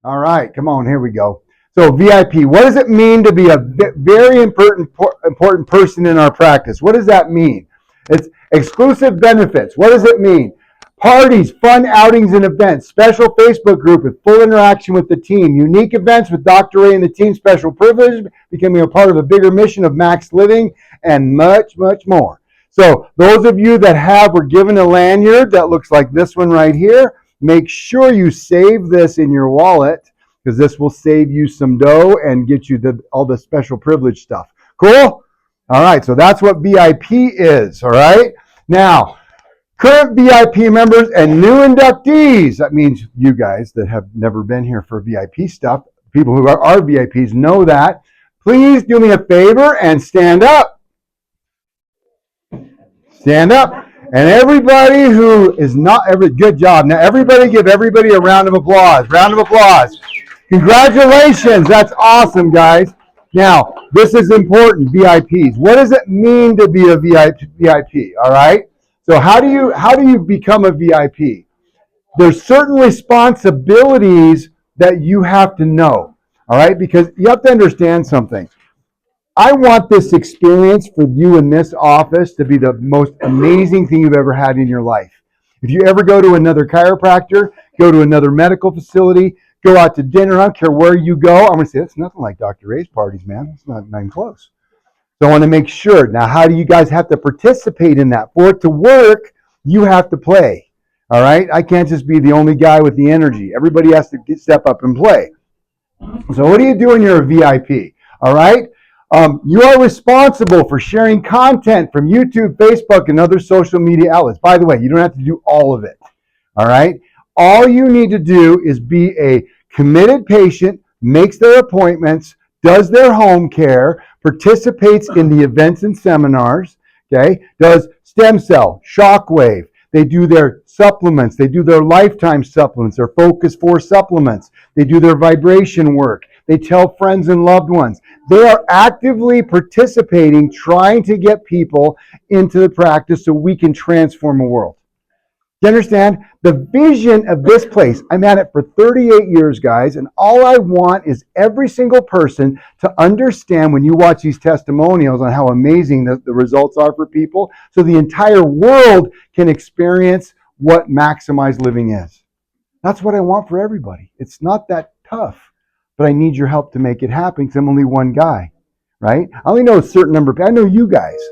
All right, come on, here we go. So VIP, what does it mean to be a very important person in our practice? What does that mean? It's exclusive benefits. What does it mean? Parties, fun outings and events, special Facebook group with full interaction with the team, unique events with Dr. Ray and the team, special privilege, becoming a part of a bigger mission of max living, and much, much more. So those of you that were given a lanyard that looks like this one right here, make sure you save this in your wallet because this will save you some dough and get you all the special privilege stuff. Cool? All right, so that's what VIP is, all right? Now, current VIP members and new inductees, that means you guys that have never been here for VIP stuff, people who are VIPs know that. Please do me a favor and stand up. Stand up. And everybody who is not, good job. Now everybody give everybody a round of applause. Round of applause. Congratulations. That's awesome, guys. Now, this is important, VIPs. What does it mean to be a VIP? All right? So how do you become a VIP? There's certain responsibilities that you have to know. All right? Because you have to understand something. I want this experience for you in this office to be the most amazing thing you've ever had in your life. If you ever go to another chiropractor, go to another medical facility, go out to dinner, I don't care where you go, I'm going to say, that's nothing like Dr. Ray's parties, man. It's not even close. So I want to make sure. Now, how do you guys have to participate in that? For it to work, you have to play. All right? I can't just be the only guy with the energy. Everybody has to step up and play. So what do you do when you're a VIP? All right? You are responsible for sharing content from YouTube, Facebook, and other social media outlets. By the way, you don't have to do all of it. All right? All you need to do is be a committed patient, makes their appointments, does their home care, participates in the events and seminars, okay? Does stem cell, shockwave. They do their supplements. They do their lifetime supplements, their Focus 4 supplements. They do their vibration work. They tell friends and loved ones. They are actively participating, trying to get people into the practice so we can transform a world. Do you understand? The vision of this place, I'm at it for 38 years, guys, and all I want is every single person to understand when you watch these testimonials on how amazing the results are for people, so the entire world can experience what maximized living is. That's what I want for everybody. It's not that tough, but I need your help to make it happen because I'm only one guy, right? I only know a certain number of people. I know you guys.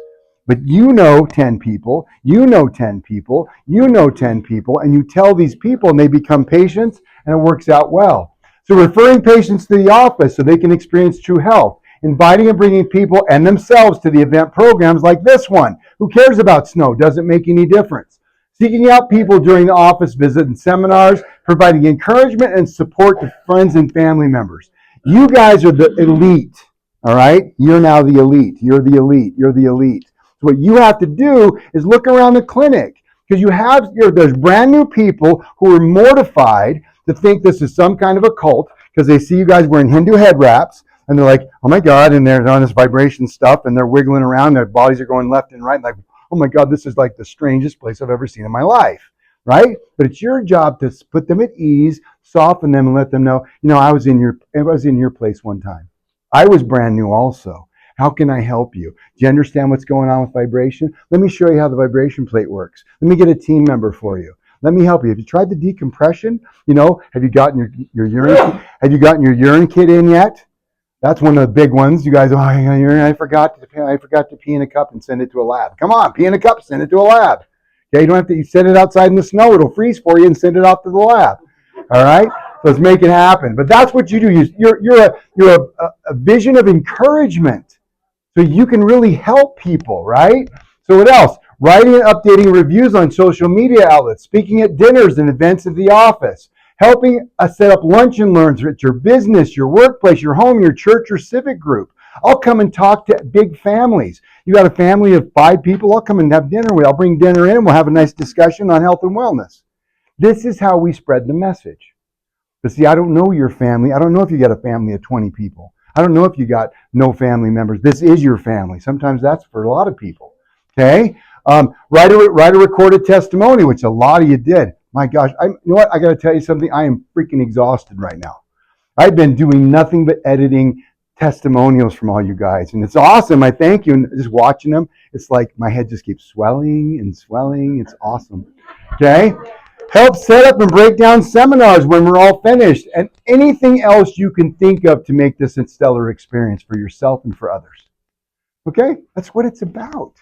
But you know 10 people, you know 10 people, you know 10 people, and you tell these people and they become patients and it works out well. So referring patients to the office so they can experience true health, inviting and bringing people and themselves to the event programs like this one. Who cares about snow? Doesn't make any difference. Seeking out people during the office visit and seminars, providing encouragement and support to friends and family members. You guys are the elite, all right? You're now the elite. You're the elite. You're the elite. What you have to do is look around the clinic because there's brand new people who are mortified to think this is some kind of a cult because they see you guys wearing Hindu head wraps and they're like, oh my God, and they're on this vibration stuff and they're wiggling around, their bodies are going left and right, and like, oh my God, this is like the strangest place I've ever seen in my life, right? But it's your job to put them at ease, soften them, and let them know, I was in your place one time. I was brand new also. How can I help you? Do you understand what's going on with vibration? Let me show you how the vibration plate works. Let me get a team member for you. Let me help you. Have you tried the decompression? Have you gotten your urine? Have you gotten your urine kit in yet? That's one of the big ones. You guys, I forgot to pee in a cup and send it to a lab. Come on, pee in a cup, send it to a lab. Okay, you don't have to. You send it outside in the snow. It'll freeze for you and send it off to the lab. All right. So let's make it happen. But that's what you do. You're a vision of encouragement. So you can really help people, right? So what else? Writing and updating reviews on social media outlets, speaking at dinners and events at the office, helping us set up lunch and learns at your business, your workplace, your home, your church, or civic group. I'll come and talk to big families. You got a family of 5 people, I'll come and have dinner with. I'll bring dinner in and we'll have a nice discussion on health and wellness. This is how we spread the message. But see, I don't know your family. I don't know if you got a family of 20 people. I don't know if you got no family members. This is your family. Sometimes that's for a lot of people. Okay? Write a recorded testimony, which a lot of you did. My gosh, you know what? I got to tell you something. I am freaking exhausted right now. I've been doing nothing but editing testimonials from all you guys, and it's awesome. I thank you. And just watching them, it's like my head just keeps swelling and swelling. It's awesome. Okay? Help set up and break down seminars when we're all finished, and anything else you can think of to make this a stellar experience for yourself and for others. Okay? That's what it's about.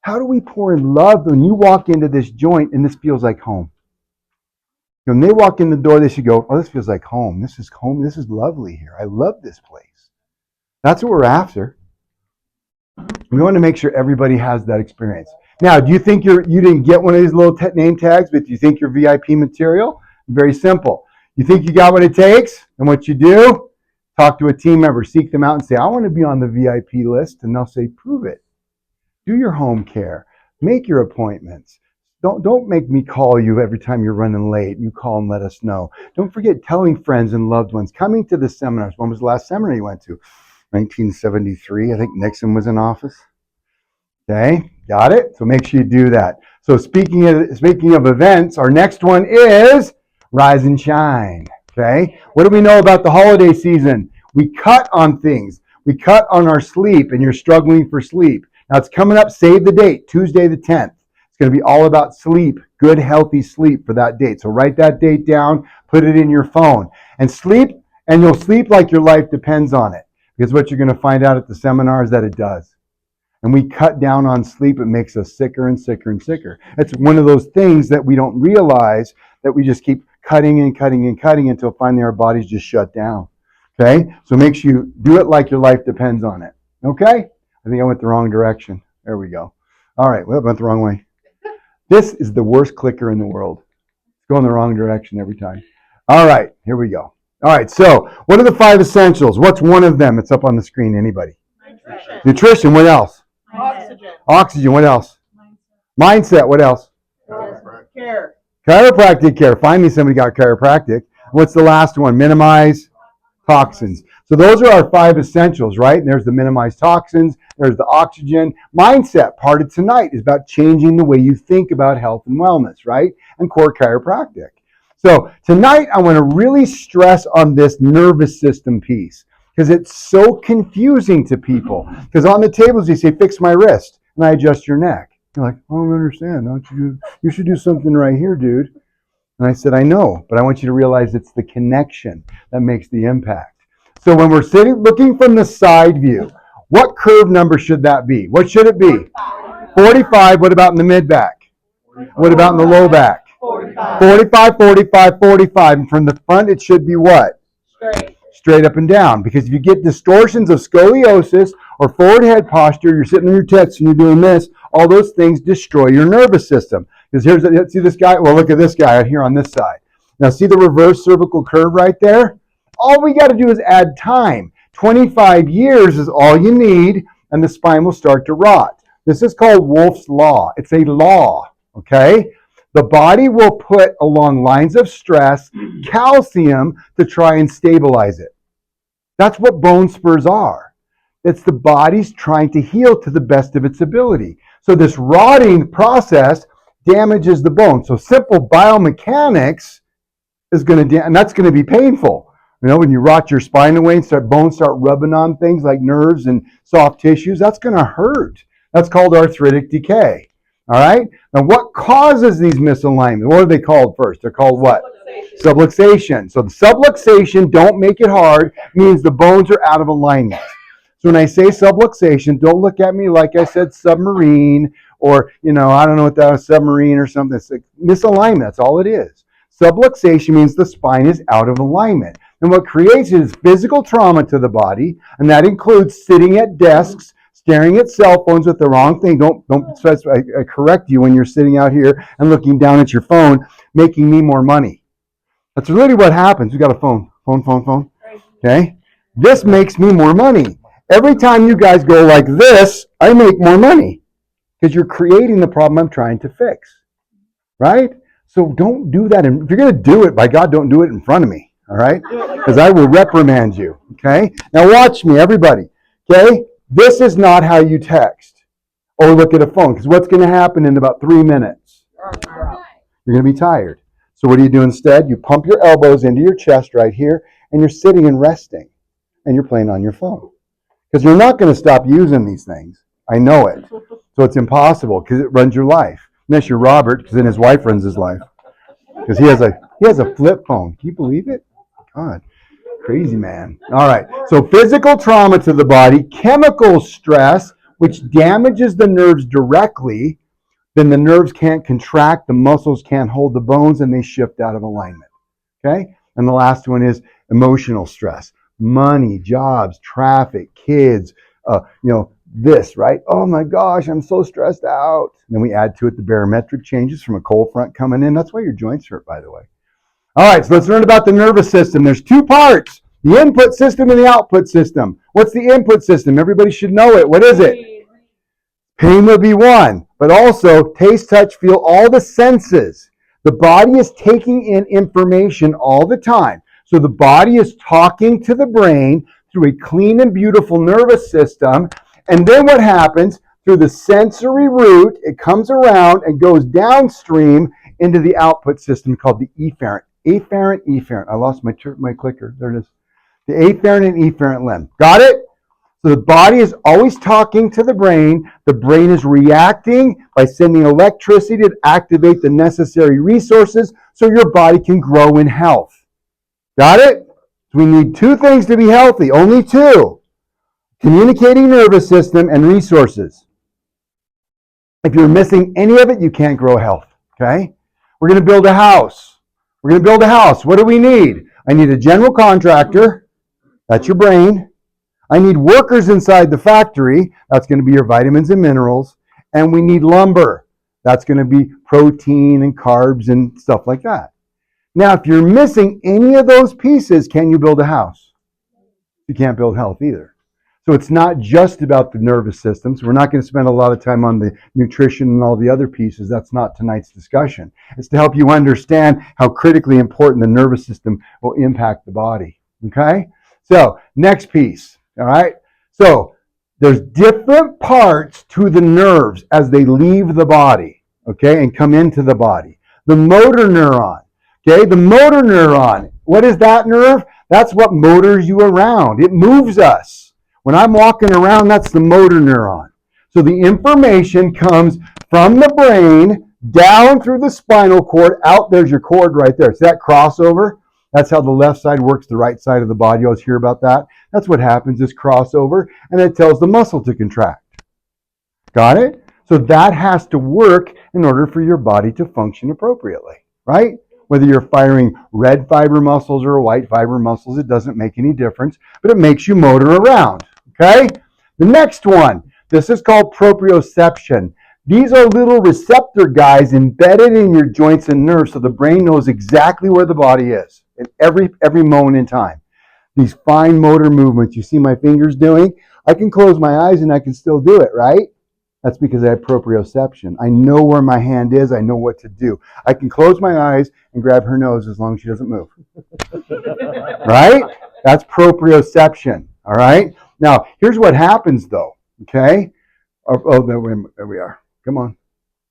How do we pour in love when you walk into this joint and this feels like home? When they walk in the door, they should go, oh, this feels like home. This is home. This is lovely here. I love this place. That's what we're after. We want to make sure everybody has that experience. Now, do you think you didn't get one of these little name tags, but do you think you're VIP material? Very simple. You think you got what it takes? And what you do? Talk to a team member, seek them out and say, I want to be on the VIP list. And they'll say, prove it. Do your home care. Make your appointments. Don't make me call you every time you're running late. You call and let us know. Don't forget telling friends and loved ones, coming to the seminars. When was the last seminar you went to? 1973. I think Nixon was in office. Okay, got it? So make sure you do that. So speaking of events, our next one is Rise and Shine. Okay, what do we know about the holiday season? We cut on things. We cut on our sleep, and you're struggling for sleep. Now it's coming up. Save the date, Tuesday the 10th. It's going to be all about sleep, good, healthy sleep for that date. So write that date down, put it in your phone, and sleep, and you'll sleep like your life depends on it. Because what you're going to find out at the seminar is that it does. And we cut down on sleep, it makes us sicker and sicker and sicker. It's one of those things that we don't realize, that we just keep cutting and cutting and cutting until finally our bodies just shut down. Okay? So make sure you do it like your life depends on it. Okay? I think I went the wrong direction. There we go. All right, well, I went the wrong way. This is the worst clicker in the world. It's going the wrong direction every time. All right, here we go. All right, so what are the 5 essentials? What's one of them? It's up on the screen. Anybody? Nutrition. What else? Oxygen. What else? Mindset. What else? Care. Chiropractic care. Find me somebody got chiropractic. What's the last one? Minimize toxins. So those are our 5 essentials, right? And there's the minimize toxins. There's the oxygen. Mindset. Part of tonight is about changing the way you think about health and wellness, right? And core chiropractic. So tonight I want to really stress on this nervous system piece, because it's so confusing to people. Because on the tables you say, fix my wrist, and I adjust your neck. You're like, I don't understand. You should do something right here, dude. And I said, I know, but I want you to realize it's the connection that makes the impact. So when we're sitting, looking from the side view, what curve number should that be? What should it be? 45. What about in the mid back? What about in the low back? 45, 45, 45. And from the front, it should be what? Straight up and down. Because if you get distortions of scoliosis or forward head posture, you're sitting on your tits and you're doing this, all those things destroy your nervous system. Because see this guy? Well, look at this guy out here on this side. Now see the reverse cervical curve right there? All we got to do is add time. 25 years is all you need, and the spine will start to rot. This is called Wolff's Law. It's a law, okay? The body will put along lines of stress calcium to try and stabilize it. That's what bone spurs are. It's the body's trying to heal to the best of its ability. So this rotting process damages the bone. So simple biomechanics is going to, and that's going to be painful. You know, when you rot your spine away and bones start rubbing on things like nerves and soft tissues, that's going to hurt. That's called arthritic decay. All right? Now, what causes these misalignments? What are they called first? They're called what? Subluxation. So the subluxation, don't make it hard, means the bones are out of alignment. So when I say subluxation, don't look at me like I said submarine or, I don't know what that is, submarine or something. It's like misalignment. That's all it is. Subluxation means the spine is out of alignment. And what creates it is physical trauma to the body, and that includes sitting at desks, staring at cell phones with the wrong thing. Don't I correct you when you're sitting out here and looking down at your phone, making me more money. That's really what happens. We got a phone. Okay? This makes me more money. Every time you guys go like this, I make more money because you're creating the problem I'm trying to fix. Right? So don't do that. And if you're going to do it, by God, don't do it in front of me. All right? Because I will reprimand you. Okay? Now watch me, everybody. Okay? This is not how you text or look at a phone, because what's going to happen in about 3 minutes? You're going to be tired. So what do you do instead? You pump your elbows into your chest right here, and you're sitting and resting, and you're playing on your phone. Because you're not going to stop using these things. I know it. So it's impossible because it runs your life. Unless you're Robert, because then his wife runs his life. Because he has a flip phone. Can you believe it? God, crazy man. All right. So physical trauma to the body, chemical stress, which damages the nerves directly, then the nerves can't contract, the muscles can't hold the bones, and they shift out of alignment. Okay? And the last one is emotional stress. Money, jobs, traffic, kids, this, right? Oh my gosh, I'm so stressed out. And then we add to it the barometric changes from a cold front coming in. That's why your joints hurt, by the way. All right, so let's learn about the nervous system. There's two parts, the input system and the output system. What's the input system? Everybody should know it. What is it? Pain would be one, but also taste, touch, feel, all the senses. The body is taking in information all the time. So the body is talking to the brain through a clean and beautiful nervous system. And then what happens? Through the sensory route, it comes around and goes downstream into the output system called the efferent. Efferent. I lost my clicker. There it is. The afferent and efferent limb. Got it? So the body is always talking to the brain. The brain is reacting by sending electricity to activate the necessary resources so your body can grow in health. Got it? So we need two things to be healthy. Only two. Communicating nervous system and resources. If you're missing any of it, you can't grow health. Okay? We're going to build a house. What do we need? I need a general contractor. That's your brain. I need workers inside the factory. That's going to be your vitamins and minerals. And we need lumber. That's going to be protein and carbs and stuff like that. Now, if you're missing any of those pieces, can you build a house? You can't build health either. So it's not just about the nervous system. So we're not going to spend a lot of time on the nutrition and all the other pieces. That's not tonight's discussion. It's to help you understand how critically important the nervous system will impact the body. Okay? So, next piece. All right? So, there's different parts to the nerves as they leave the body, okay, and come into the body. The motor neuron. Okay, the motor neuron. What is that nerve? That's what motors you around. It moves us. When I'm walking around, that's the motor neuron. So the information comes from the brain down through the spinal cord, out. There's your cord right there. See that crossover? That's how the left side works the right side of the body. You always hear about that. That's what happens, this crossover, and it tells the muscle to contract. Got it? So that has to work in order for your body to function appropriately, right? Whether you're firing red fiber muscles or white fiber muscles, it doesn't make any difference, but it makes you motor around, okay? The next one, this is called proprioception. These are little receptor guys embedded in your joints and nerves so the brain knows exactly where the body is at every moment in time. These fine motor movements you see my fingers doing, I can close my eyes and I can still do it, right? That's because I have proprioception. I know where my hand is. I know what to do. I can close my eyes and grab her nose as long as she doesn't move. Right? That's proprioception. All right? Now, here's what happens, though. Okay? There we are. Come on.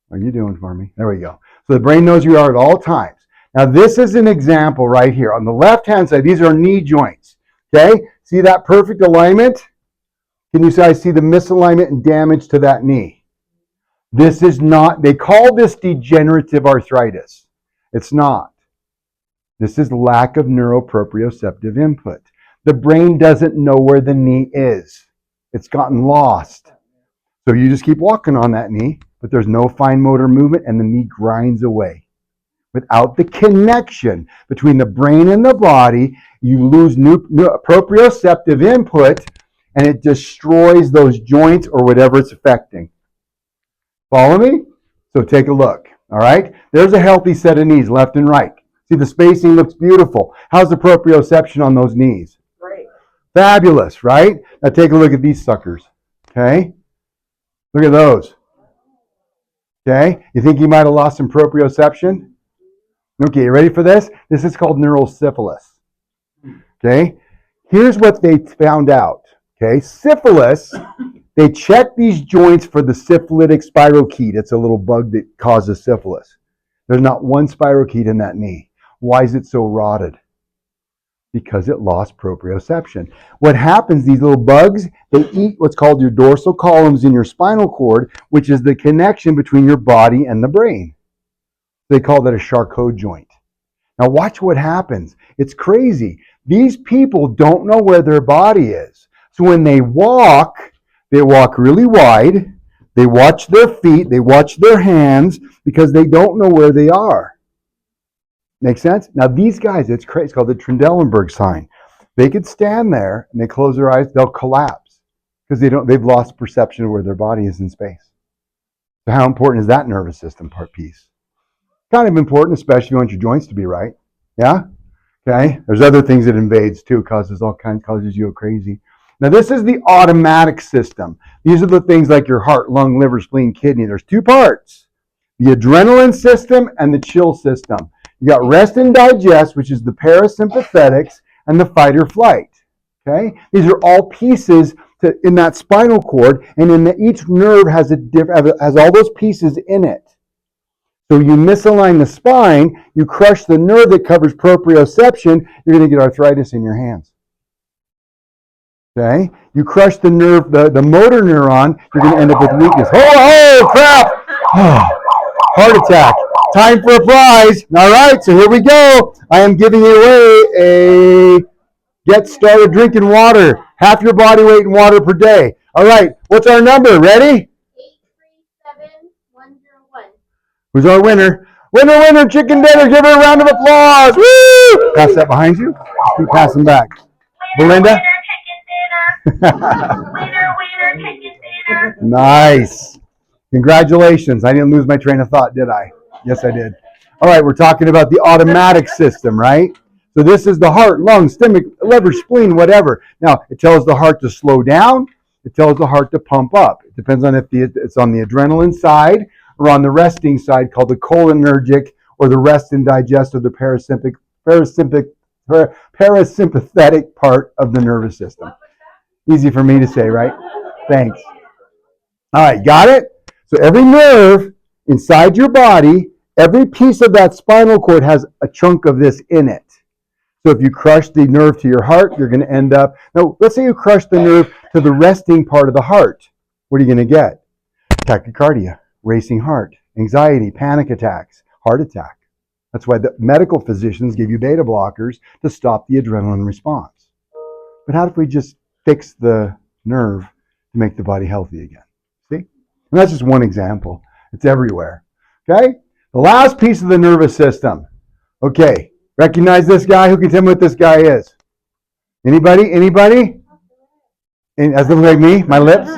What are you doing for me? There we go. So the brain knows you are at all times. Now, this is an example right here. On the left-hand side, these are knee joints. Okay? See that perfect alignment? Can you say I see the misalignment and damage to that knee? This is not, they call this degenerative arthritis. It's not. This is lack of neuroproprioceptive input. The brain doesn't know where the knee is. It's gotten lost. So you just keep walking on that knee, but there's no fine motor movement and the knee grinds away. Without the connection between the brain and the body, you lose proprioceptive input and it destroys those joints or whatever it's affecting. Follow me? So take a look. All right? There's a healthy set of knees, left and right. See, the spacing looks beautiful. How's the proprioception on those knees? Great. Fabulous, right? Now take a look at these suckers. Okay? Look at those. Okay? You think you might have lost some proprioception? Okay, you ready for this? This is called neural syphilis. Okay? Here's what they found out. Okay, syphilis, they check these joints for the syphilitic spirochete. It's a little bug that causes syphilis. There's not one spirochete in that knee. Why is it so rotted? Because it lost proprioception. What happens, these little bugs, they eat what's called your dorsal columns in your spinal cord, which is the connection between your body and the brain. They call that a Charcot joint. Now watch what happens. It's crazy. These people don't know where their body is. So when they walk really wide. They watch their feet, they watch their hands, because they don't know where they are. Make sense? Now these guys, it's crazy. It's called the Trendelenburg sign. They could stand there and they close their eyes, they'll collapse because they've lost perception of where their body is in space. So how important is that nervous system part piece? Kind of important, especially if you want your joints to be right. Yeah? Okay. There's other things it invades too, causes you crazy. Now this is the automatic system. These are the things like your heart, lung, liver, spleen, kidney. There's two parts: the adrenaline system and the chill system. You got rest and digest, which is the parasympathetics, and the fight or flight. Okay, these are all pieces in that spinal cord, and each nerve has all those pieces in it. So you misalign the spine, you crush the nerve that covers proprioception, you're going to get arthritis in your hands. Okay, you crush the nerve, the motor neuron, you're going to end up with weakness. Oh crap! Heart attack. Time for a prize. All right, so here we go. I am giving away a get started drinking water. Half your body weight in water per day. All right, what's our number? Ready? 837101. Who's our winner? Winner, chicken dinner. Give her a round of applause. Woo! Pass that behind you. Keep passing back. Belinda? Winner, chicken dinner. Nice. Congratulations. I didn't lose my train of thought, did I? Yes, I did. All right, we're talking about the automatic system, right? So this is the heart, lungs, stomach, liver, spleen, whatever. Now, it tells the heart to slow down. It tells the heart to pump up. It depends on if it's on the adrenaline side or on the resting side, called the cholinergic, or the rest and digest, or the parasympathetic part of the nervous system. Easy for me to say, right? Thanks. All right, got it? So every nerve inside your body, every piece of that spinal cord has a chunk of this in it. So if you crush the nerve to your heart, you're going to end up... Now, let's say you crush the nerve to the resting part of the heart. What are you going to get? Tachycardia, racing heart, anxiety, panic attacks, heart attack. That's why the medical physicians give you beta blockers to stop the adrenaline response. But how if we just fix the nerve to make the body healthy again? See? And that's just one example. It's everywhere. Okay? The last piece of the nervous system. Okay. Recognize this guy? Who can tell me what this guy is? Anybody? As look like me? My lips?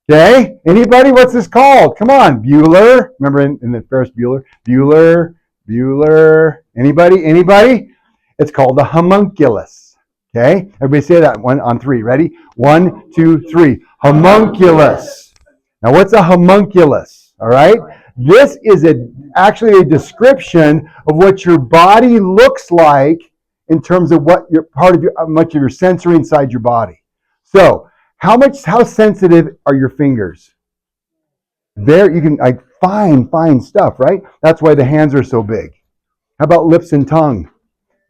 Okay. Anybody? What's this called? Come on. Bueller. Remember in the Ferris Bueller? Bueller. Anybody? It's called the homunculus. Okay. Everybody say that one on three. Ready? 1, 2, 3. Homunculus. Now what's a homunculus? All right. This is actually a description of what your body looks like in terms of what much of your sensory inside your body. So, how sensitive are your fingers? There, you can fine stuff, right? That's why the hands are so big. How about lips and tongue?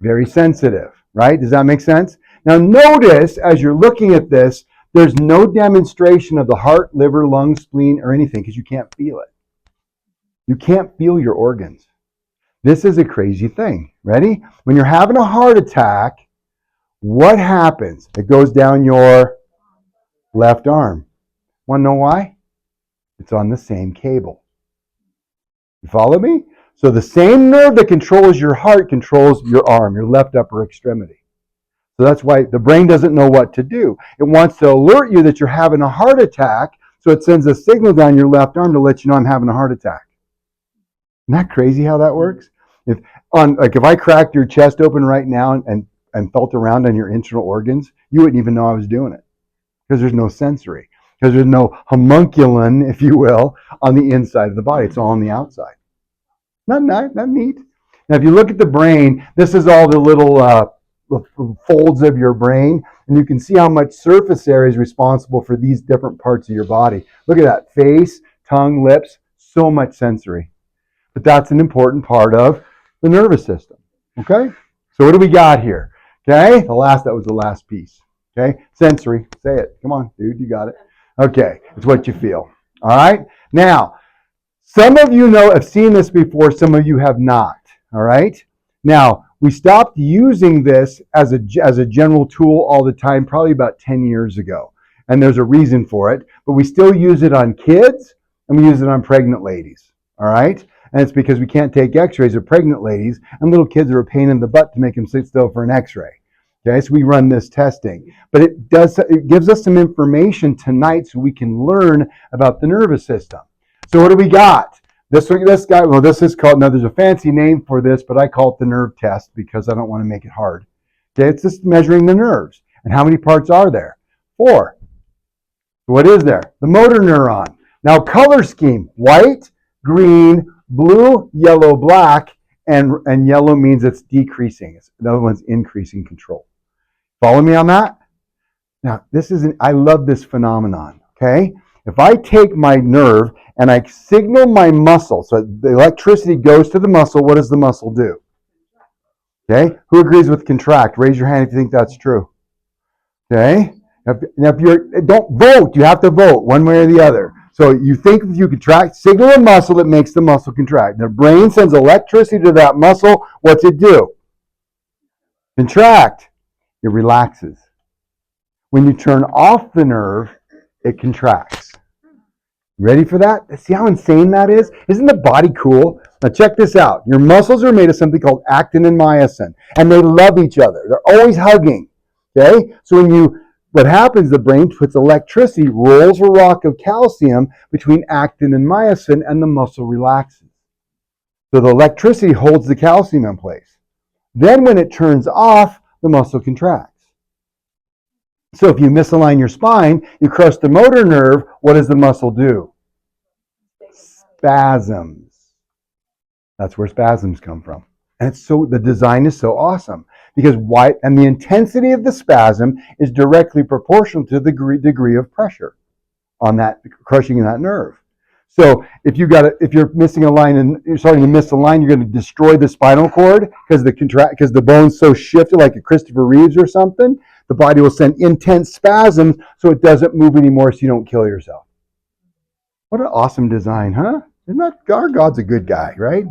Very sensitive, right? Does that make sense? Now, notice as you're looking at this, there's no demonstration of the heart, liver, lungs, spleen, or anything because you can't feel it. You can't feel your organs. This is a crazy thing. Ready? When you're having a heart attack, what happens? It goes down your left arm. Want to know why? It's on the same cable. You follow me? So the same nerve that controls your heart controls your arm, your left upper extremity. So that's why the brain doesn't know what to do. It wants to alert you that you're having a heart attack, so it sends a signal down your left arm to let you know I'm having a heart attack. Isn't that crazy how that works? If I cracked your chest open right now and felt around on your internal organs, you wouldn't even know I was doing it because there's no sensory, because there's no homunculum, if you will, on the inside of the body. It's all on the outside. Not neat. Now, if you look at the brain, this is all the little folds of your brain, and you can see how much surface area is responsible for these different parts of your body. Look at that. Face, tongue, lips, so much sensory. But that's an important part of the nervous system. Okay? So what do we got here? Okay, that was the last piece. Okay, sensory. Say it. Come on, dude, you got it. Okay, it's what you feel. All right. Now, some of you have seen this before. Some of you have not. All right. Now, we stopped using this as a general tool all the time, probably about 10 years ago, and there's a reason for it. But we still use it on kids, and we use it on pregnant ladies. All right. And it's because we can't take x-rays of pregnant ladies, and little kids are a pain in the butt to make them sit still for an x-ray. Okay, so we run this testing. But it gives us some information tonight so we can learn about the nervous system. So what do we got? This guy, well, this is called, now there's a fancy name for this, but I call it the nerve test because I don't want to make it hard. Okay, it's just measuring the nerves. And how many parts are there? 4. What is there? The motor neuron. Now color scheme, white, green, blue, yellow, black, and yellow means it's decreasing. The other one's increasing control. Follow me on that? Now, I love this phenomenon, okay? If I take my nerve and I signal my muscle, so the electricity goes to the muscle, what does the muscle do? Okay? Who agrees with contract? Raise your hand if you think that's true. Okay? Now, don't vote. You have to vote one way or the other. So you think if you contract, signal a muscle, it makes the muscle contract. The brain sends electricity to that muscle. What's it do? Contract. It relaxes. When you turn off the nerve, it contracts. Ready for that? See how insane that is? Isn't the body cool? Now check this out. Your muscles are made of something called actin and myosin, and they love each other. They're always hugging. Okay? So what happens, the brain puts electricity, rolls a rock of calcium between actin and myosin, and the muscle relaxes. So the electricity holds the calcium in place. Then when it turns off, the muscle contracts. So if you misalign your spine, you crush the motor nerve, what does the muscle do? Spasms. That's where spasms come from. And the design is so awesome. Because and the intensity of the spasm is directly proportional to the degree of pressure on that, crushing that nerve. So if you're missing a line and you're starting to miss a line, you're going to destroy the spinal cord because the bone's so shifted, like a Christopher Reeves or something. The body will send intense spasms so it doesn't move anymore, so you don't kill yourself. What an awesome design, huh? Isn't that, our God's a good guy, right?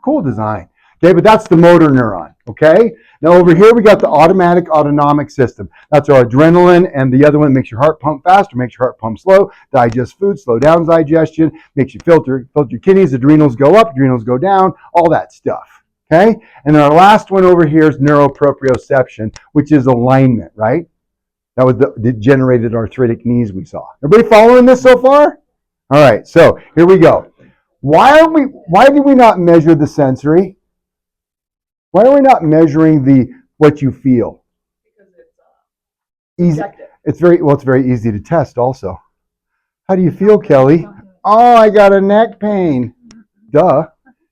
Cool design. Okay, but that's the motor neuron, okay? Now over here we got the autonomic system. That's our adrenaline, and the other one makes your heart pump faster, makes your heart pump slow, digest food, slow down digestion, makes you filter your kidneys, adrenals go up, adrenals go down, all that stuff, okay? And then our last one over here is neuroproprioception, which is alignment, right? That was the degenerated arthritic knees we saw. Everybody following this so far? All right, so here we go. Why do we not measure the sensory? Why are we not measuring what you feel? Because it's easy. It's very easy to test also. How do you feel, Kelly? Oh, I got a neck pain. Duh.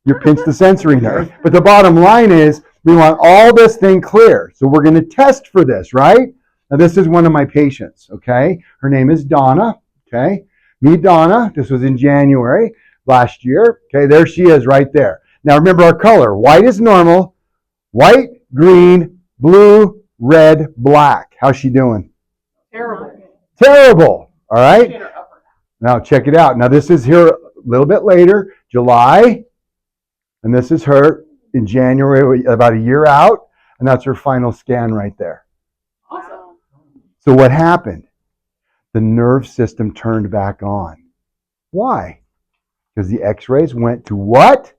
You pinched the sensory nerve. But the bottom line is we want all this thing clear. So we're going to test for this, right? Now this is one of my patients, okay? Her name is Donna, okay? Meet Donna. This was in January last year. Okay, there she is right there. Now remember our color. White is normal. White, green, blue, red, black. How's she doing? terrible. Terrible. All right. Now check it out. Now this is here a little bit later, July, and this is her in January, about a year out, and that's her final scan right there. Awesome. So what happened? The nerve system turned back on. Why? Because the x-rays went to what?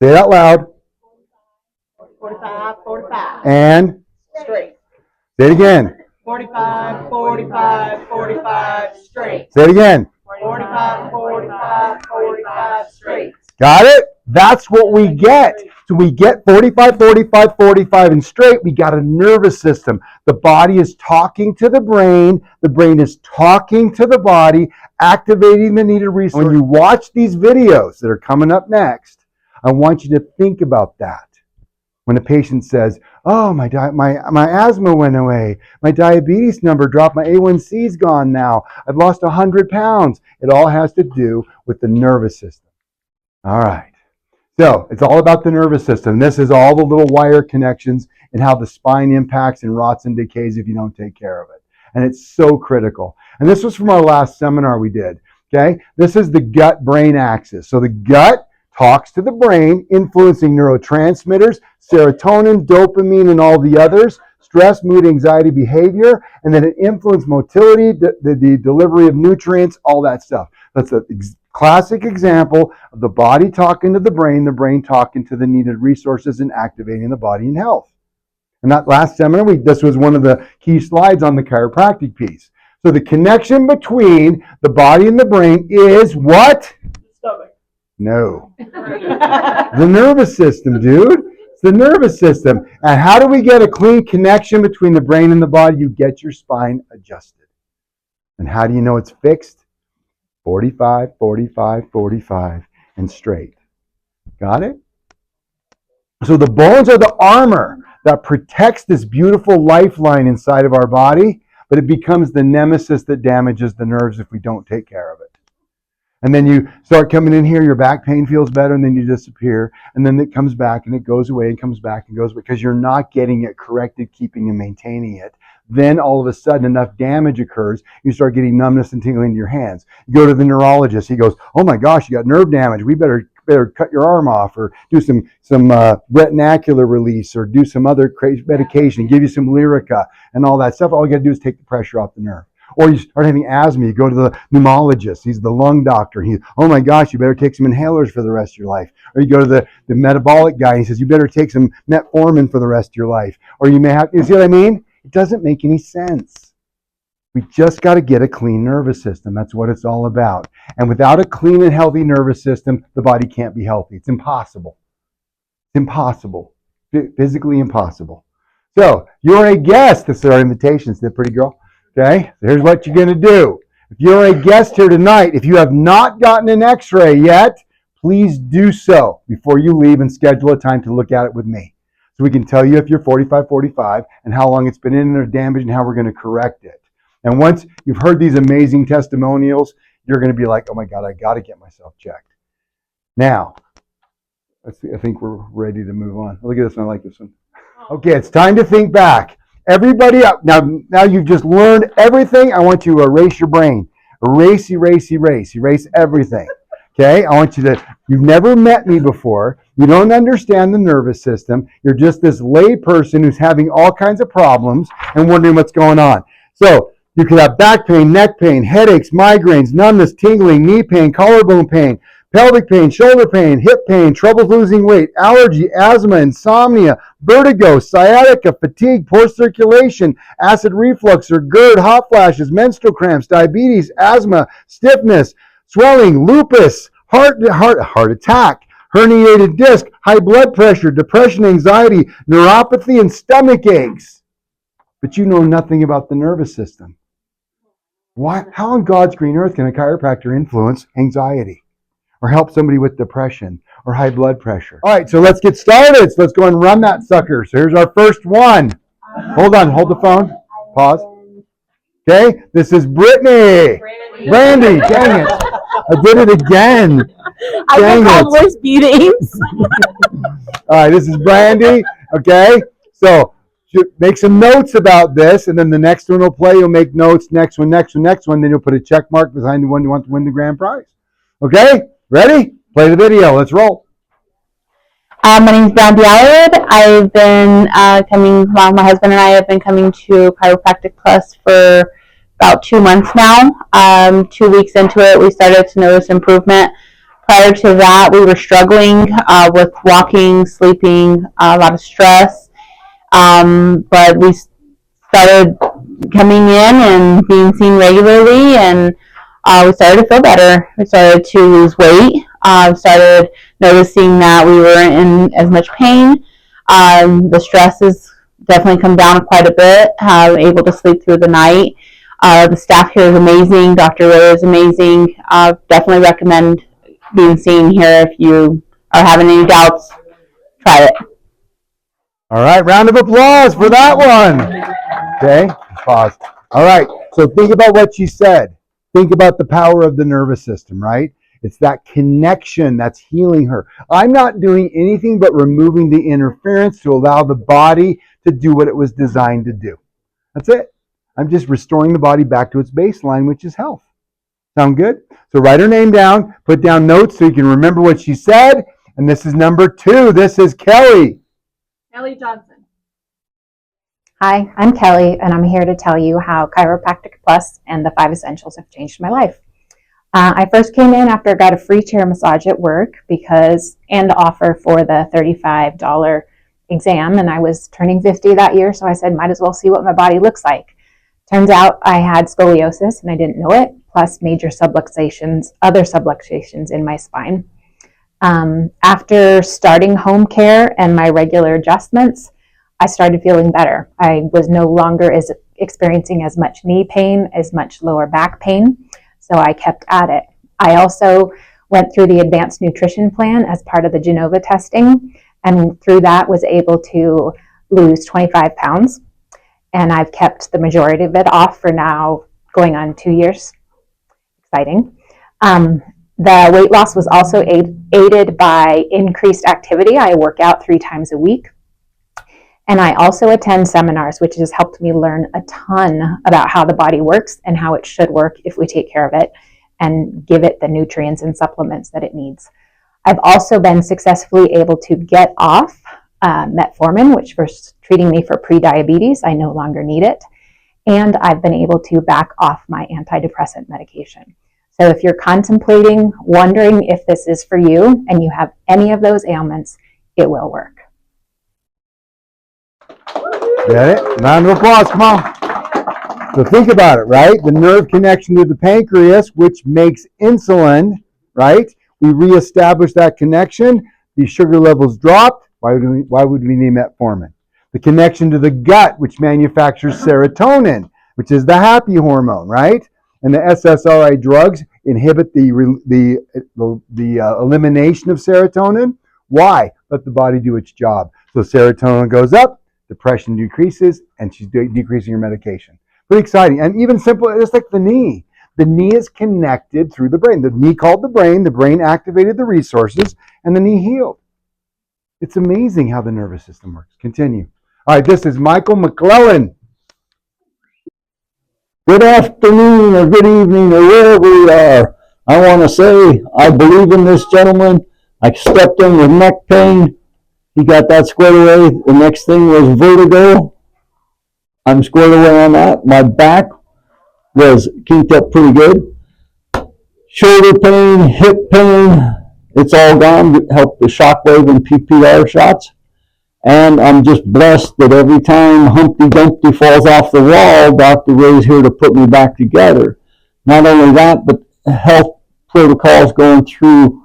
Say it out loud. 45, 45. And Straight. say it again. 45, 45, 45, straight. Say it again. 45, 45, 45, straight. Got it? That's what we get. So we get 45, 45, 45 and straight. We got a nervous system. The body is talking to the brain. The brain is talking to the body, activating the needed resources. When you watch these videos that are coming up next, I want you to think about that. When a patient says, oh, my asthma went away, my diabetes number dropped, my A1C's gone now, I've lost 100 pounds. It all has to do with the nervous system. All right. So it's all about the nervous system. This is all the little wire connections and how the spine impacts and rots and decays if you don't take care of it. And it's so critical. And this was from our last seminar we did. Okay, this is the gut-brain axis. So the gut talks to the brain, influencing neurotransmitters, serotonin, dopamine, and all the others, stress, mood, anxiety, behavior, and then it influences motility, the delivery of nutrients, all that stuff. That's a classic example of the body talking to the brain talking to the needed resources and activating the body in health. And that last seminar, this was one of the key slides on the chiropractic piece. So the connection between the body and the brain is what? Stomach. No. The nervous system, dude. It's the nervous system. And how do we get a clean connection between the brain and the body? You get your spine adjusted. And how do you know it's fixed? 45, 45, 45, and straight. Got it? So the bones are the armor that protects this beautiful lifeline inside of our body, but it becomes the nemesis that damages the nerves if we don't take care of it. And then you start coming in here, your back pain feels better, and then you disappear, and then it comes back, and it goes away, and comes back, and goes away, because you're not getting it corrected, keeping and maintaining it. Then all of a sudden enough damage occurs, you start getting numbness and tingling in your hands. You go to the neurologist, he goes, oh my gosh, you got nerve damage, we better cut your arm off, or do some retinacular release, or do some other crazy medication, give you some Lyrica and all that stuff. All you got to do is take the pressure off the nerve. Or you start having asthma, you go to the pneumologist, he's the lung doctor, oh my gosh, you better take some inhalers for the rest of your life. Or you go to the metabolic guy, he says, you better take some metformin for the rest of your life. Or you may have, you see what I mean? It doesn't make any sense. We just got to get a clean nervous system. That's what it's all about. And without a clean and healthy nervous system, the body can't be healthy. It's impossible. It's impossible. Physically impossible. So, you're a guest. This is our invitation. Isn't that pretty, girl? Okay? So here's what you're going to do. If you're a guest here tonight, if you have not gotten an x-ray yet, please do so before you leave and schedule a time to look at it with me. So we can tell you if you're 45/45 and how long it's been in or damaged and how we're going to correct it. And once you've heard these amazing testimonials, you're going to be like, oh my God, I got to get myself checked. Now, I think we're ready to move on. Look at this one. I like this one. Okay, it's time to think back. Everybody up. Now you've just learned everything. I want you to erase your brain. Erase, erase, erase. Erase everything. Okay? I want you to, you've never met me before. You don't understand the nervous system. You're just this lay person who's having all kinds of problems and wondering what's going on. So, you could have back pain, neck pain, headaches, migraines, numbness, tingling, knee pain, collarbone pain, pelvic pain, shoulder pain, hip pain, trouble losing weight, allergy, asthma, insomnia, vertigo, sciatica, fatigue, poor circulation, acid reflux or GERD, hot flashes, menstrual cramps, diabetes, asthma, stiffness, swelling, lupus, heart attack, herniated disc, high blood pressure, depression, anxiety, neuropathy, and stomach aches. But you know nothing about the nervous system. Why? How on God's green earth can a chiropractor influence anxiety or help somebody with depression or high blood pressure? All right, so let's get started. So let's go and run that sucker. So here's our first one. Hold on, hold the phone. Pause. Okay, this is Brittany. Brandy, dang it. I did it again. I Dang will call it. voice beatings. All right, this is Brandy. Okay, so make some notes about this, and then the next one will play. You'll make notes. Next one. Then you'll put a check mark behind the one you want to win the grand prize. Okay, ready? Play the video. Let's roll. My name is Brandy Allard. I've been my husband and I have been coming to Chiropractic Plus for about 2 months now. 2 weeks into it, we started to notice improvement. Prior to that, we were struggling with walking, sleeping, a lot of stress. But we started coming in and being seen regularly, and we started to feel better. We started to lose weight. Started noticing that we weren't in as much pain. The stress has definitely come down quite a bit. Able to sleep through the night. The staff here is amazing. Dr. Ray is amazing. Definitely recommend being seen here if you are having any doubts. Try it. All right, round of applause for that one. Okay, pause. All right, so think about what she said. Think about the power of the nervous system, right? It's that connection that's healing her. I'm not doing anything but removing the interference to allow the body to do what it was designed to do. That's it. I'm just restoring the body back to its baseline, which is health. Sound good? So write her name down, put down notes so you can remember what she said. And this is number 2. This is Kelly. Kelly Johnson. Hi, I'm Kelly, and I'm here to tell you how Chiropractic Plus and the 5 Essentials have changed my life. I first came in after I got a free chair massage at work and the offer for the $35 exam, and I was turning 50 that year, so I said, might as well see what my body looks like. Turns out I had scoliosis, and I didn't know it, plus major other subluxations in my spine. After starting home care and my regular adjustments, I started feeling better. I was no longer experiencing as much knee pain, as much lower back pain, so I kept at it. I also went through the advanced nutrition plan as part of the Genova testing, and through that was able to lose 25 pounds, and I've kept the majority of it off for now going on 2 years. Exciting. The weight loss was also aided by increased activity. I work out 3 times a week. And I also attend seminars, which has helped me learn a ton about how the body works and how it should work if we take care of it and give it the nutrients and supplements that it needs. I've also been successfully able to get off metformin, which was treating me for prediabetes. I no longer need it. And I've been able to back off my antidepressant medication. So if you're contemplating, wondering if this is for you and you have any of those ailments, it will work. Get it? Round of applause, come on. So think about it, right? The nerve connection to the pancreas, which makes insulin, right? We reestablish that connection. The sugar levels dropped. Why would we need metformin? The connection to the gut, which manufactures serotonin, which is the happy hormone, right? And the SSRI drugs inhibit the elimination of serotonin. Why? Let the body do its job. So serotonin goes up, depression decreases, and she's decreasing her medication. Pretty exciting. And even simple, it's like the knee. The knee is connected through the brain. The knee called the brain activated the resources, and the knee healed. It's amazing how the nervous system works. Continue. All right, this is Michael McClellan. Good afternoon or good evening or wherever we are. I want to say I believe in this gentleman. I stepped in with neck pain. He got that squared away. The next thing was vertigo. I'm squared away on that. My back was kinked up pretty good. Shoulder pain, hip pain, it's all gone. Helped the shockwave and PPR shots. And I'm just blessed that every time Humpty Dumpty falls off the wall, Dr. Ray's here to put me back together. Not only that, but health protocols going through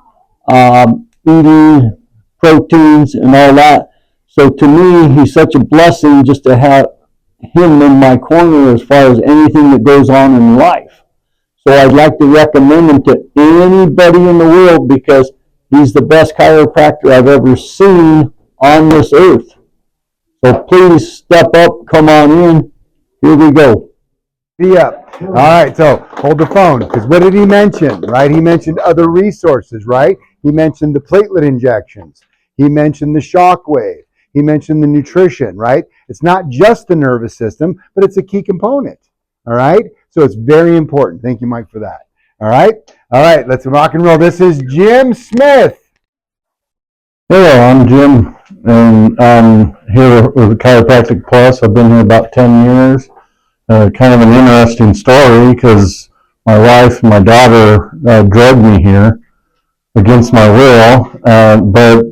eating proteins and all that. So to me, he's such a blessing just to have him in my corner as far as anything that goes on in life. So I'd like to recommend him to anybody in the world because he's the best chiropractor I've ever seen on this earth. So please step up, come on in. Here we go. Yeah. All right, so hold the phone, because what did he mention, right? He mentioned other resources, right? He mentioned the platelet injections. He mentioned the shock wave. He mentioned the nutrition, right? It's not just the nervous system, but it's a key component, all right? So it's very important. Thank you, Mike, for that. All right? All right, let's rock and roll. This is Jim Smith. Hello, I'm Jim, and I'm here with Chiropractic Plus. I've been here about 10 years. Kind of an interesting story because my wife and my daughter drugged me here against my will, but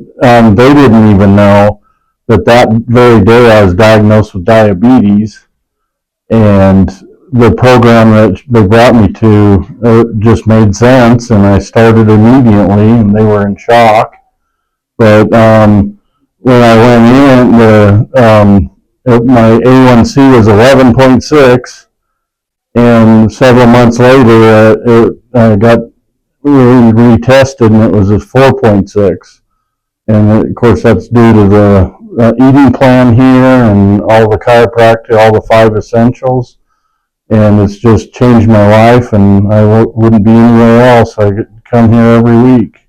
they didn't even know that very day I was diagnosed with diabetes, and the program that they brought me to just made sense, and I started immediately, and they were in shock. But when I went in, my A1C was 11.6, and several months later, I got retested, and it was a 4.6. And of course, that's due to the eating plan here and all the chiropractic, all the 5 essentials. And it's just changed my life, and I wouldn't be anywhere else. I come here every week,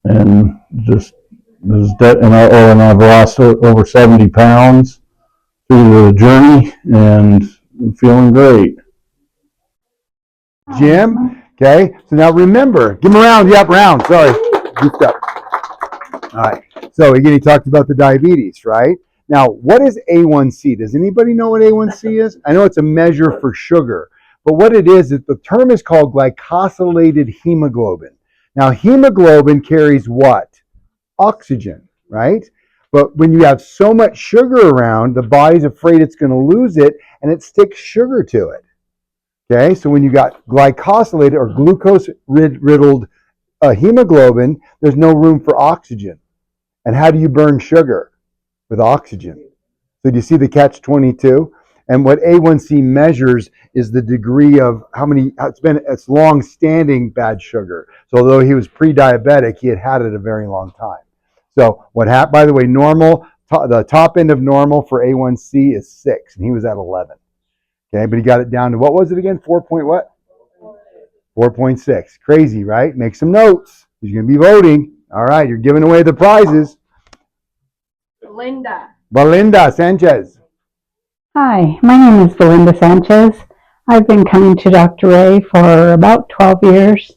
and just and I've lost over 70 pounds through the journey, and I'm feeling great. Jim, okay, so now remember, give him a round, yep, round, sorry, goofed up. All right, so again, he talked about the diabetes, right? Now, what is A1C? Does anybody know what A1C is? I know it's a measure for sugar, but what it is the term is called glycosylated hemoglobin. Now, hemoglobin carries what? Oxygen, right? But when you have so much sugar around, the body's afraid it's going to lose it, and it sticks sugar to it. Okay, so when you got glycosylated or glucose-riddled hemoglobin, there's no room for oxygen. And how do you burn sugar? With oxygen. So do you see the catch-22? And what A1C measures is the degree of it's long-standing bad sugar. So although he was pre-diabetic, he had it a very long time. So what happened, by the way, the top end of normal for A1C is 6, and he was at 11. Okay, but he got it down to, what was it again? 4 point what? 4.6. Crazy, right? Make some notes. You're going to be voting. All right, you're giving away the prizes. Belinda Sanchez. Hi, my name is Belinda Sanchez. I've been coming to Dr. Ray for about 12 years,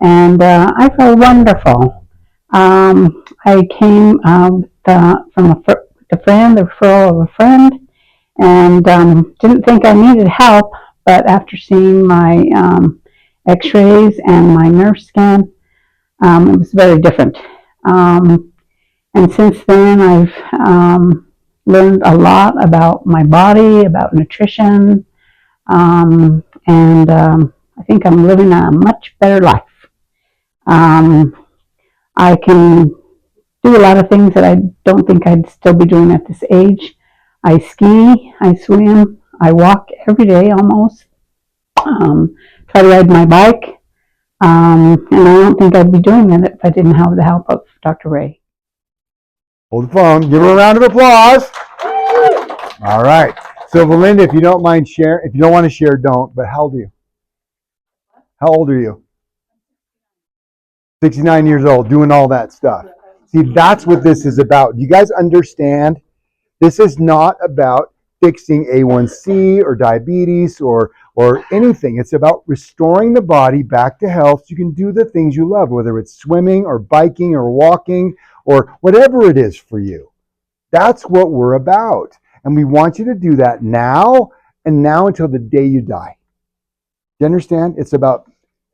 and I feel wonderful. I came from a friend, the referral of a friend, and didn't think I needed help, but after seeing my x-rays and my nerve scan, it was very different. And since then, I've learned a lot about my body, about nutrition, and I think I'm living a much better life. I can do a lot of things that I don't think I'd still be doing at this age. I ski, I swim, I walk every day almost, try to ride my bike, and I don't think I'd be doing that if I didn't have the help of Dr. Ray. Hold the phone. Give her a round of applause. All right. So, Belinda, if you don't mind sharing, if you don't want to share, don't. But how old are you? How old are you? 69 years old, doing all that stuff. See, that's what this is about. You guys understand? This is not about fixing A1C or diabetes or anything. It's about restoring the body back to health so you can do the things you love, whether it's swimming or biking or walking or whatever it is for you. That's what we're about. And we want you to do that now and now until the day you die. Do you understand? It's about,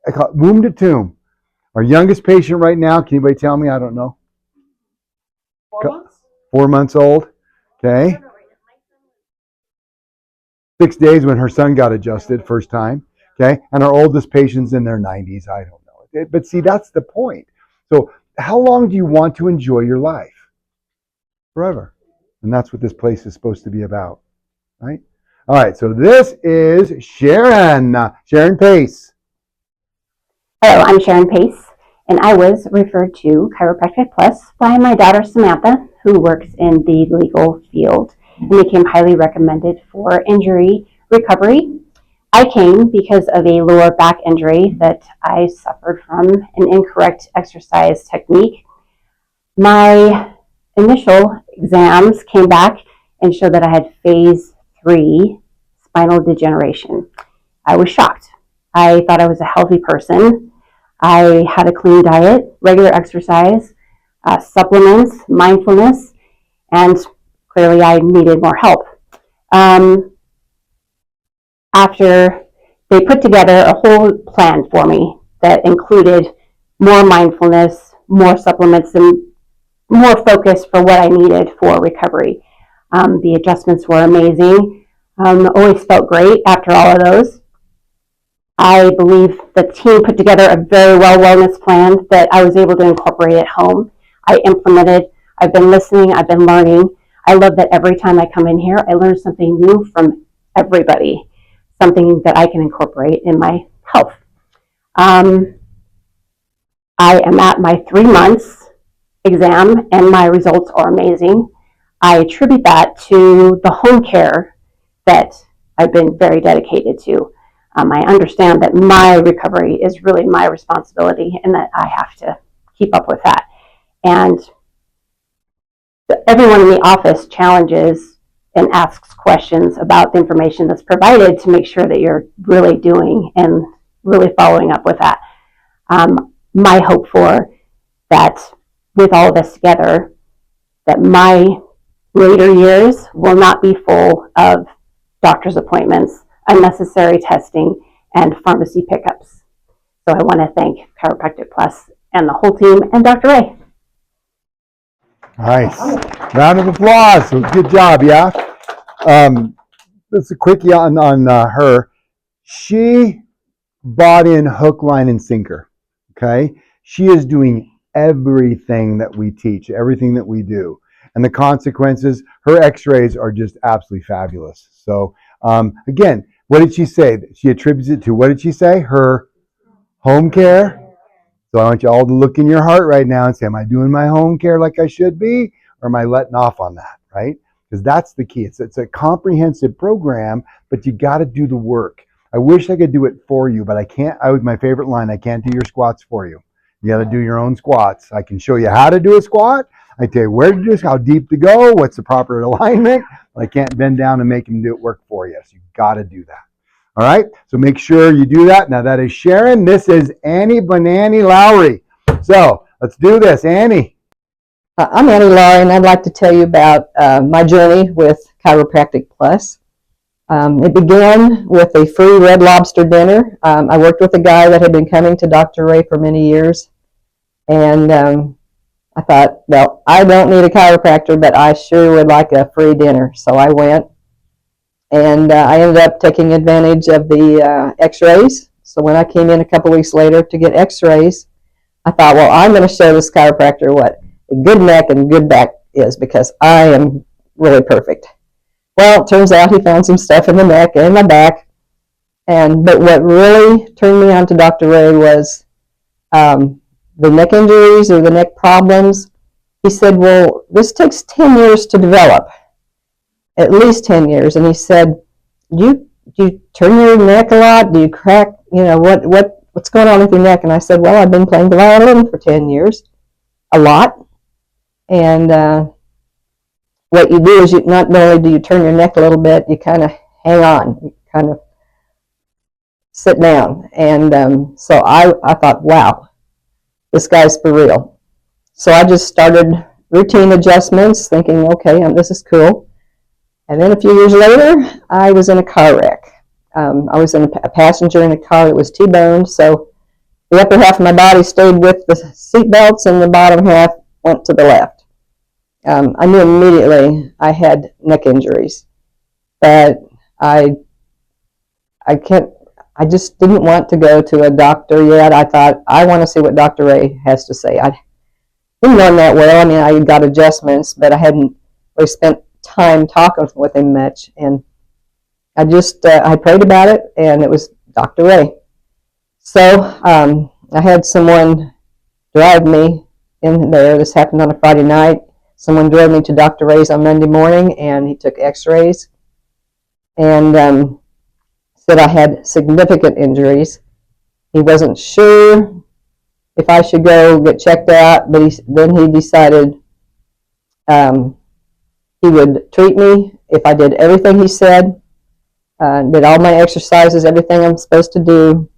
I call it womb to tomb. Our youngest patient right now, can anybody tell me? I don't know. 4 months? 4 months old. Okay. 6 days when her son got adjusted first time. Okay. And our oldest patient's in their 90s. I don't know. But see, that's the point. So how long do you want to enjoy your life? Forever. And that's what this place is supposed to be about. Right? All right. So this is Sharon. Sharon Pace. Hello, I'm Sharon Pace, and I was referred to Chiropractic Plus by my daughter Samantha, who works in the legal field, and became highly recommended for injury recovery. I came because of a lower back injury that I suffered from an incorrect exercise technique. My initial exams came back and showed that I had phase 3 spinal degeneration. I was shocked. I thought I was a healthy person. I had a clean diet, regular exercise, supplements, mindfulness, and clearly I needed more help. After they put together a whole plan for me that included more mindfulness, more supplements, and more focus for what I needed for recovery. The adjustments were amazing. Always felt great after all of those. I believe the team put together a very well wellness plan that I was able to incorporate at home. I implemented, I've been listening, I've been learning. I love that every time I come in here, I learn something new from everybody, something that I can incorporate in my health. I am at my 3 months exam and my results are amazing. I attribute that to the home care that I've been very dedicated to. I understand that my recovery is really my responsibility and that I have to keep up with that. And everyone in the office challenges and asks questions about the information that's provided to make sure that you're really doing and really following up with that. My hope for that with all of us together, that my later years will not be full of doctor's appointments, unnecessary testing, and pharmacy pickups. So I want to thank Chiropractic Plus and the whole team and Dr. Ray. Nice. Round of applause. Good job, yeah? Just a quickie on her. She bought in hook, line, and sinker, okay? She is doing everything that we teach, everything that we do. And the consequences, her x-rays are just absolutely fabulous. So, again, what did she say? She attributes it to, what did she say? Her home care. So I want you all to look in your heart right now and say, am I doing my home care like I should be? Or am I letting off on that, right? Because that's the key. It's a comprehensive program, but you got to do the work. I wish I could do it for you, but I can't. My favorite line, I can't do your squats for you. You got to do your own squats. I can show you how to do a squat. I tell you where to do it, how deep to go, what's the proper alignment. I can't bend down and make them do it work for you. So you got to do that. All right, so make sure you do that. Now that is Sharon. This is Annie Banani Lowry. So let's do this, Annie. I'm Annie Lowry, and I'd like to tell you about my journey with Chiropractic Plus. It began with a free Red Lobster dinner. I worked with a guy that had been coming to Dr. Ray for many years, and I thought, well, I don't need a chiropractor, but I sure would like a free dinner. So I went. And I ended up taking advantage of the x-rays. So when I came in a couple weeks later to get x-rays, I thought, well, I'm going to show this chiropractor what a good neck and good back is, because I am really perfect. Well, it turns out he found some stuff in the neck and my back. But what really turned me on to Dr. Ray was the neck injuries or the neck problems. He said, well, this takes 10 years to develop. At least 10 years. And he said, do you turn your neck a lot? Do you crack? You know, what's going on with your neck? And I said, well, I've been playing the violin for 10 years, a lot. And what you do is not only do you turn your neck a little bit, you kind of hang on, you kind of sit down. And so I thought, wow, this guy's for real. So I just started routine adjustments, thinking, okay, this is cool. And then a few years later, I was in a car wreck. I was a passenger in a car that was T-boned, so the upper half of my body stayed with the seat belts and the bottom half went to the left. I knew immediately I had neck injuries, but I just didn't want to go to a doctor yet. I thought, I want to see what Dr. Ray has to say. I didn't know him that well. I mean, I got adjustments, but I hadn't really spent time talking with him much, and I just I prayed about it, and it was Dr. Ray. So I had someone drive me in there. This happened on a Friday night. Someone drove me to Dr. Ray's on Monday morning, and he took x-rays and said I had significant injuries. He wasn't sure if I should go get checked out, but then he decided he would treat me if I did everything he said, did all my exercises, everything I'm supposed to do,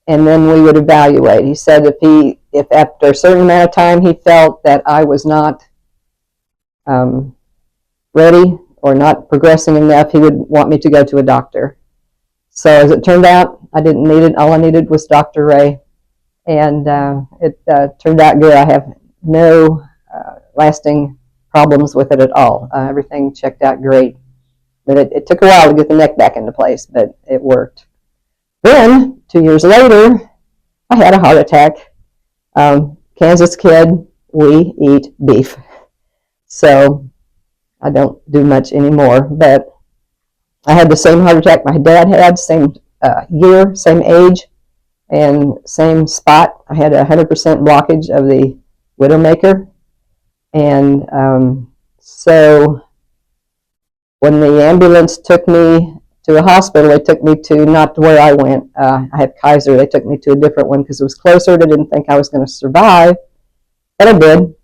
and then we would evaluate. He said if after a certain amount of time he felt that I was not ready or not progressing enough, he would want me to go to a doctor. So as it turned out, I didn't need it. All I needed was Dr. Ray, and it turned out good. I have no lasting problems with it at all. Everything checked out great. But it took a while to get the neck back into place, but it worked. Then, 2 years later, I had a heart attack. Kansas kid, we eat beef. So I don't do much anymore, but I had the same heart attack my dad had, same year, same age, and same spot. I had 100% blockage of the widowmaker. And so when the ambulance took me to a hospital. They took me to not to where I went. I had Kaiser. They took me to a different one because it was closer. They didn't think I was going to survive, but I did.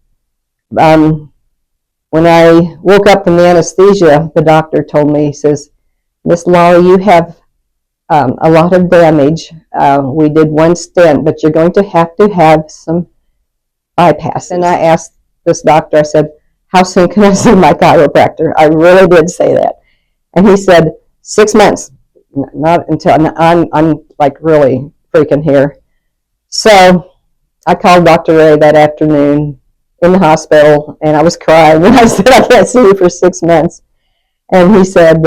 When I woke up from the anesthesia, the doctor told me, he says, "Miss Laurie, you have a lot of damage. We did one stent, but you're going to have some bypass." And I asked this doctor, I said, "How soon can I see my chiropractor?" I really did say that. And he said, 6 months. Not until, I'm like really freaking here. So I called Dr. Ray that afternoon in the hospital, and I was crying when I said, "I can't see you for 6 months." And he said,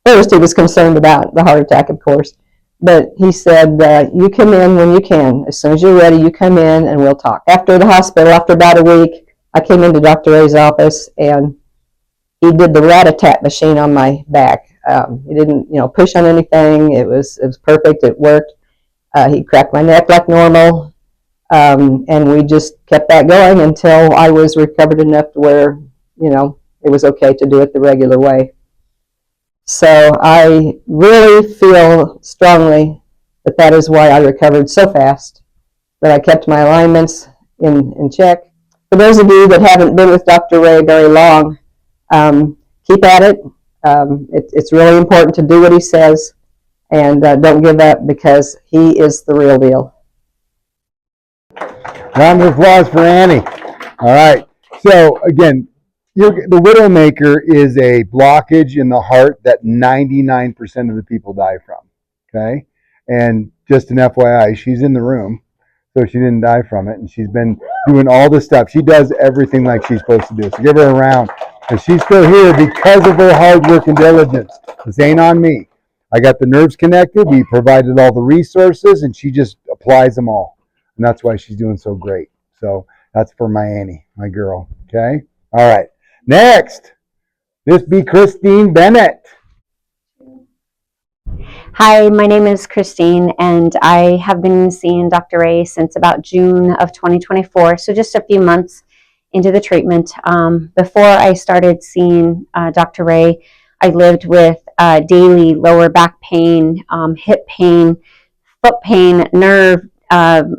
first he was concerned about the heart attack, of course, but he said, "You come in when you can. As soon as you're ready, you come in and we'll talk." After the hospital, after about a week, I came into Dr. Ray's office, and he did the rat-a-tat machine on my back. He didn't, push on anything. It was perfect. It worked. He cracked my neck like normal, and we just kept that going until I was recovered enough to where, it was okay to do it the regular way. So I really feel strongly that that is why I recovered so fast, that I kept my alignments in check. For those of you that haven't been with Dr. Ray very long, keep at it. It's really important to do what he says, and don't give up, because he is the real deal. Round of applause for Annie. All right. So again, the widowmaker is a blockage in the heart that 99% of the people die from. Okay. And just an FYI, she's in the room, so she didn't die from it. And she's been doing all this stuff. She does everything like she's supposed to do. So give her a round. And she's still here because of her hard work and diligence. This ain't on me. I got the nerves connected. We provided all the resources, and she just applies them all. And that's why she's doing so great. So that's for my Annie, my girl. Okay? All right. Next, this be Christine Bennett. Hi, my name is Christine, and I have been seeing Dr. Ray since about June of 2024, so just a few months into the treatment. Before I started seeing Dr. Ray, I lived with daily lower back pain, hip pain, foot pain, nerve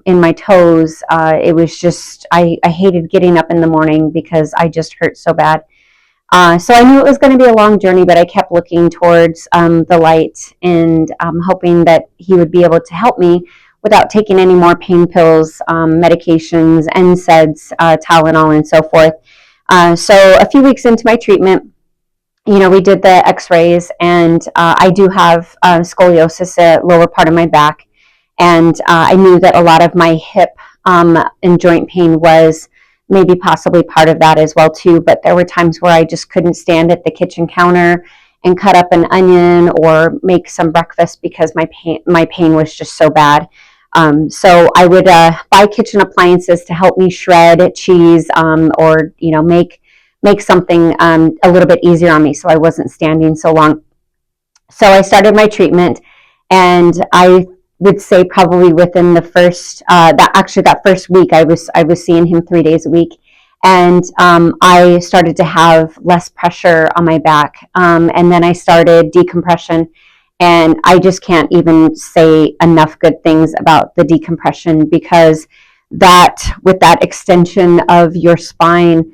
in my toes. It was just, I hated getting up in the morning because I just hurt so bad. So I knew it was going to be a long journey, but I kept looking towards the light and hoping that he would be able to help me without taking any more pain pills, medications, NSAIDs, Tylenol, and so forth. So a few weeks into my treatment, we did the x-rays, and I do have scoliosis, lower part of my back. And I knew that a lot of my hip and joint pain was maybe possibly part of that as well too, but there were times where I just couldn't stand at the kitchen counter and cut up an onion or make some breakfast because my pain was just so bad. So I would buy kitchen appliances to help me shred cheese or make something a little bit easier on me so I wasn't standing so long. So I started my treatment, and I would say probably within the first that first week I was seeing him 3 days a week, and I started to have less pressure on my back, and then I started decompression, and I just can't even say enough good things about the decompression, because with that extension of your spine,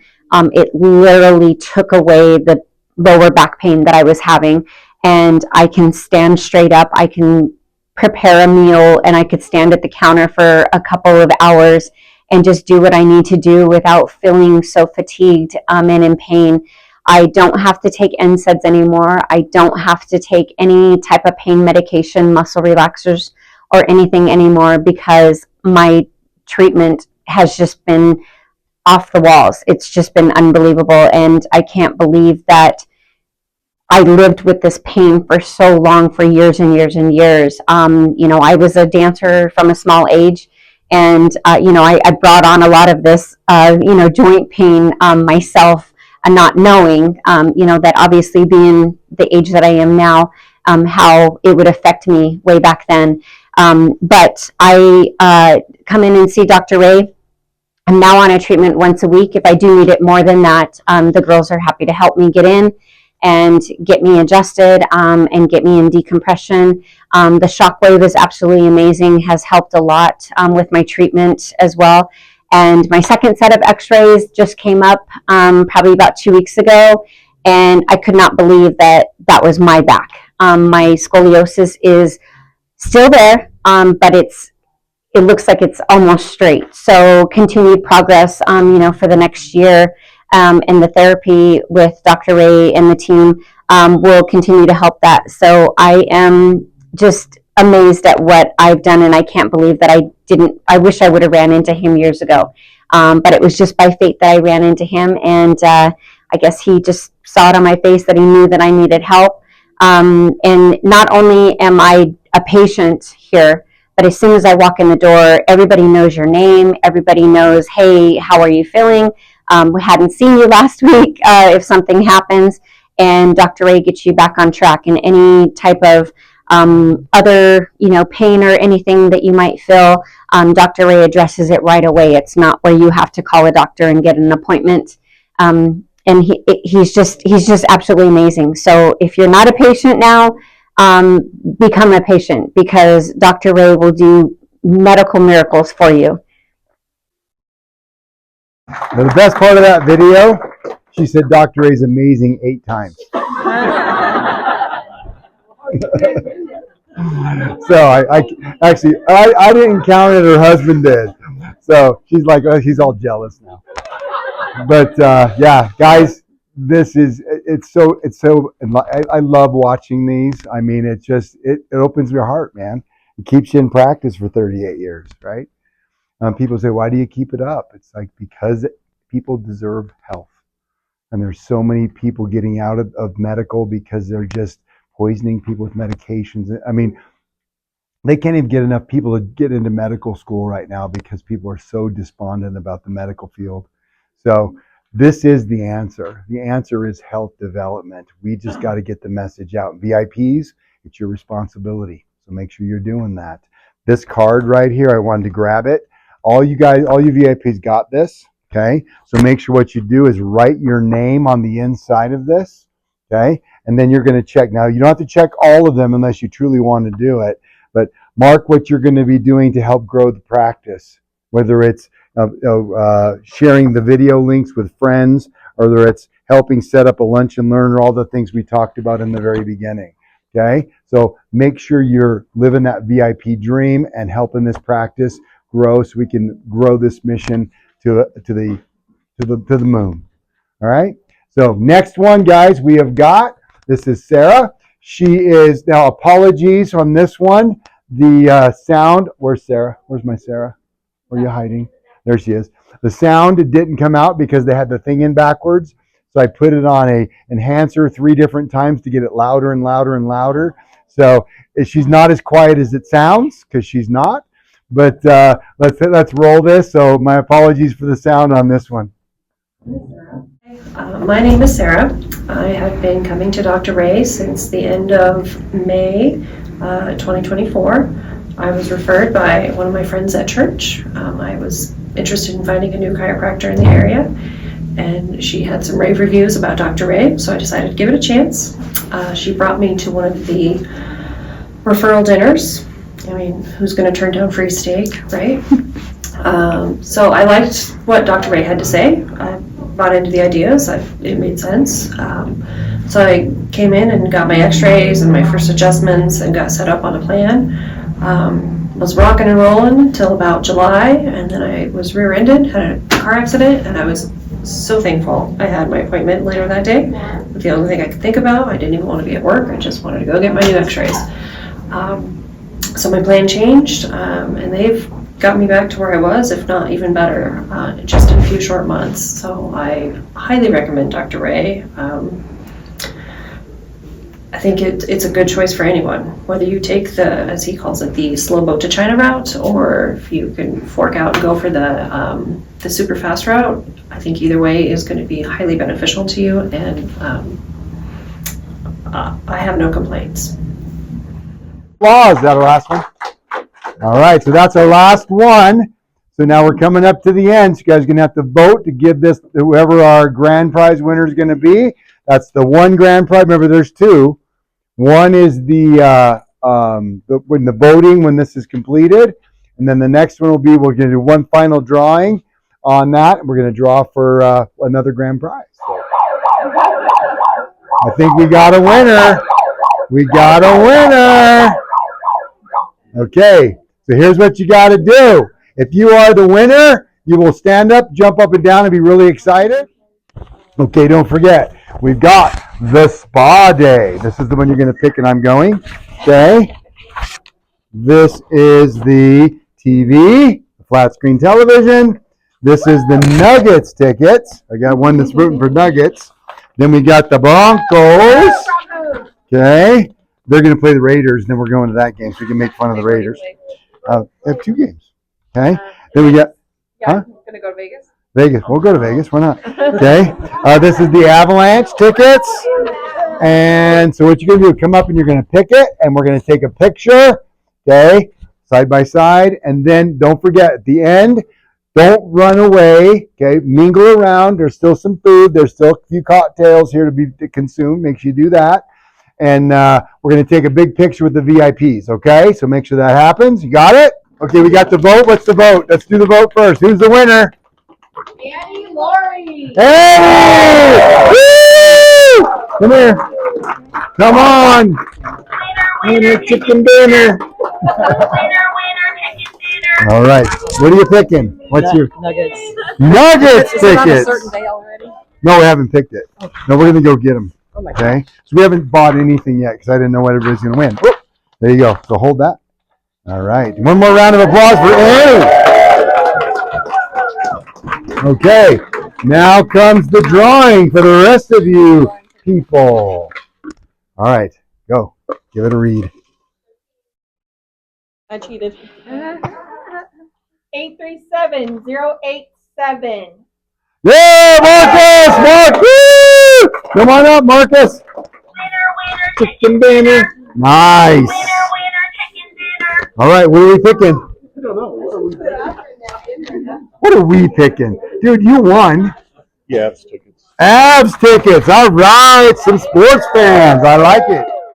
it literally took away the lower back pain that I was having, and I can stand straight up. I can prepare a meal, and I could stand at the counter for a couple of hours and just do what I need to do without feeling so fatigued and in pain. I don't have to take NSAIDs anymore. I don't have to take any type of pain medication, muscle relaxers, or anything anymore, because my treatment has just been off the walls. It's just been unbelievable, and I can't believe that I lived with this pain for so long, for years and years and years. I was a dancer from a small age, and I brought on a lot of this joint pain myself, and not knowing that obviously being the age that I am now, how it would affect me way back then. But I come in and see Dr. Ray. I'm now on a treatment once a week. If I do need it more than that, the girls are happy to help me get in and get me adjusted and get me in decompression. The shockwave is absolutely amazing, has helped a lot with my treatment as well. And my second set of x-rays just came up probably about 2 weeks ago, and I could not believe that that was my back. My scoliosis is still there, but it looks like it's almost straight. So continued progress, for the next year, and the therapy with Dr. Ray and the team will continue to help that. So I am just amazed at what I've done, and I can't believe that I wish I would have ran into him years ago. But it was just by fate that I ran into him, and I guess he just saw it on my face that he knew that I needed help. And not only am I a patient here, but as soon as I walk in the door, everybody knows your name. Everybody knows, hey, how are you feeling? We hadn't seen you last week if something happens. And Dr. Ray gets you back on track. And any type of other, pain or anything that you might feel, Dr. Ray addresses it right away. It's not where you have to call a doctor and get an appointment. And he's just absolutely amazing. So if you're not a patient now, become a patient, because Dr. Ray will do medical miracles for you. Now, the best part of that video, she said Dr. Ray's amazing 8 times. So I didn't count it, her husband did. So she's like, oh, he's all jealous now. But yeah, guys, it's so I love watching these. I mean, it opens your heart, man. It keeps you in practice for 38 years, right? People say, why do you keep it up? It's like, because people deserve health. And there's so many people getting out of medical because they're just poisoning people with medications. I mean, they can't even get enough people to get into medical school right now because people are so despondent about the medical field. So this is the answer. The answer is health development. We just got to get the message out. VIPs, it's your responsibility. So make sure you're doing that. This card right here, I wanted to grab it. All you VIPs got this, okay? So make sure what you do is write your name on the inside of this, okay? And then you're going to check. Now, you don't have to check all of them unless you truly want to do it, but mark what you're going to be doing to help grow the practice, whether it's sharing the video links with friends, or whether it's helping set up a lunch and learn, or all the things we talked about in the very beginning, okay? So make sure you're living that VIP dream and helping this practice grow, so we can grow this mission to the moon. All right. So next one, guys, we have got, this is Sarah. She is, now apologies on this one. The sound, where's Sarah? Where's my Sarah? Where are you hiding? There she is. The sound didn't come out because they had the thing in backwards. So I put it on a enhancer 3 different times to get it louder and louder and louder. So she's not as quiet as it sounds, because she's not. But let's roll this. So my apologies for the sound on this one. My name is Sarah. I have been coming to Dr. Ray since the end of May 2024. I was referred by one of my friends at church. I was interested in finding a new chiropractor in the area, and she had some rave reviews about Dr. Ray, so I decided to give it a chance. She brought me to one of the referral dinners. I mean, who's going to turn down free steak, right? So I liked what Dr. Ray had to say. I bought into the ideas. It made sense. So I came in and got my x-rays and my first adjustments and got set up on a plan. Was rocking and rolling until about July, and then I was rear-ended, had a car accident, and I was so thankful I had my appointment later that day. The only thing I could think about, I didn't even want to be at work. I just wanted to go get my new x-rays. So my plan changed, and they've got me back to where I was, if not even better, just in a few short months. So I highly recommend Dr. Ray. I think it's a good choice for anyone, whether you take the, as he calls it, the slow boat to China route, or if you can fork out and go for the super fast route. I think either way is going to be highly beneficial to you, and I have no complaints. Applause. Is that our last one? All right, so that's our last one. So now we're coming up to the end. So you guys are going to have to vote to give this to whoever our grand prize winner is going to be. That's the one grand prize. Remember, there's two. One is when the voting, when this is completed, and then the next one will be, we're going to do one final drawing on that, and we're going to draw for another grand prize. So, I think we got a winner. We got a winner. Okay, so here's what you got to do. If you are the winner, you will stand up, jump up and down, and be really excited. Okay, don't forget, we've got the spa day. This is the one you're going to pick, and I'm going. Okay. This is the TV, the flat screen television. This is the Nuggets tickets. I got one that's rooting for Nuggets. Then we got the Broncos. Okay. They're going to play the Raiders, and then we're going to that game, so we can make fun of the Raiders. They have two games. Okay. Then we got, I'm going to go to Vegas. Vegas. We'll go to Vegas. Why not? Okay. This is the Avalanche tickets. And so what you're going to do, come up and you're going to pick it, and we're going to take a picture, okay, side by side. And then don't forget, at the end, don't run away, okay, mingle around. There's still some food. There's still a few cocktails here to be consumed. Make sure you do that. And we're going to take a big picture with the VIPs, okay? So make sure that happens. You got it? Okay, we got the vote. What's the vote? Let's do the vote first. Who's the winner? Annie Laurie. Hey! Woo! Come here. Come on. Winner, chicken dinner. All right. What are you picking? What's your Nuggets? Nuggets Is it on a tickets? certain day already? No, we haven't picked it. No, we're going to go get them. Oh my Okay? So we haven't bought anything yet because I didn't know what everybody's going to win. Whoop. There you go. So hold that. All right. One more round of applause for Annie. Okay. Now comes the drawing for the rest of you people. All right. Go. Give it a read. I cheated. 837087. Yeah, Marcus! Marcus! Come on up, Marcus. Chicken dinner. Nice. All right, what are we picking? I don't know. What are we picking? Dude, you won. Yeah, it's tickets. Avs tickets. All right, some sports fans. I like it.